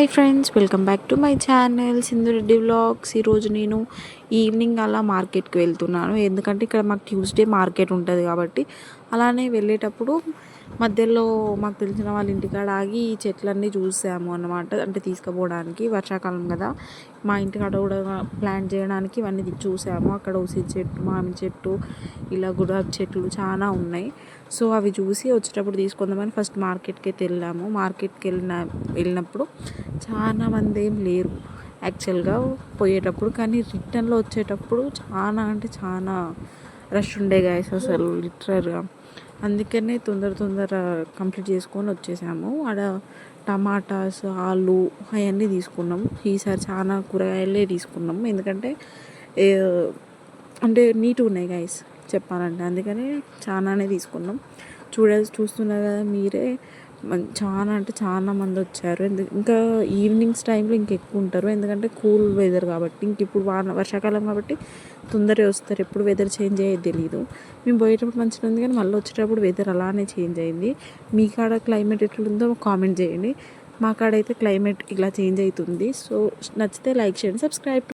Hi friends, welcome back to my channel Sindhu Reddy vlogs. ఈరోజు నేను evening అలా మార్కెట్కి వెళ్తున్నాను. ఎందుకంటే ఇక్కడ మాకు ట్యూస్డే మార్కెట్ ఉంటుంది కాబట్టి అలానే వెళ్ళేటప్పుడు మధ్యలో మాకు తెలిసిన వాళ్ళ ఇంటికాడ ఆగి ఈ చెట్లన్నీ చూసాము అన్నమాట. అంటే తీసుకుపోవడానికి వర్షాకాలం కదా, మా ఇంటికాడ కూడా ప్లాంట్ చేయడానికి ఇవన్నీ చూసాము. అక్కడ ఉసిరి చెట్టు, మామిడి చెట్టు, ఇలా గులాబీ చెట్లు చాలా ఉన్నాయి. సో అవి చూసి వచ్చేటప్పుడు తీసుకుందామని ఫస్ట్ మార్కెట్కి అయితే వెళ్ళాము. మార్కెట్కి వెళ్ళినప్పుడు చాలా మంది ఏం లేరు యాక్చువల్గా పోయేటప్పుడు, కానీ రిటర్న్లో వచ్చేటప్పుడు చాలా అంటే చాలా రష్ ఉండే గాయస్ అసలు లిటరల్గా. అందుకనే తొందర కంప్లీట్ చేసుకొని వచ్చేసాము. ఆడ టమాటాస్, ఆలు అవన్నీ తీసుకున్నాం. ఈసారి చాలా కూరగాయలే తీసుకున్నాము, ఎందుకంటే అంటే నీట్గా ఉన్నాయి గాయస్ చెప్పాలంటే, అందుకని చాలానే తీసుకున్నాం. చూస్తున్నారు కదా మీరే, చాలా అంటే చాలా మంది వచ్చారు. ఇంకా ఈవినింగ్స్ టైంలో ఇంకెక్కువ ఉంటారు, ఎందుకంటే కూల్ వెదర్ కాబట్టి. ఇంక ఇప్పుడు వర్షాకాలం కాబట్టి తొందరగా వస్తారు. ఎప్పుడు వెదర్ చేంజ్ అయ్యేది తెలియదు. మేము పోయేటప్పుడు మంచిగా ఉంది, కానీ మళ్ళీ వచ్చేటప్పుడు వెదర్ అలానే చేంజ్ అయింది. మీ కాడ క్లైమేట్ ఎట్లుందో కామెంట్ చేయండి. మా కాడ అయితే క్లైమేట్ ఇలా చేంజ్ అవుతుంది. సో నచ్చితే లైక్ చేయండి, సబ్స్క్రైబ్.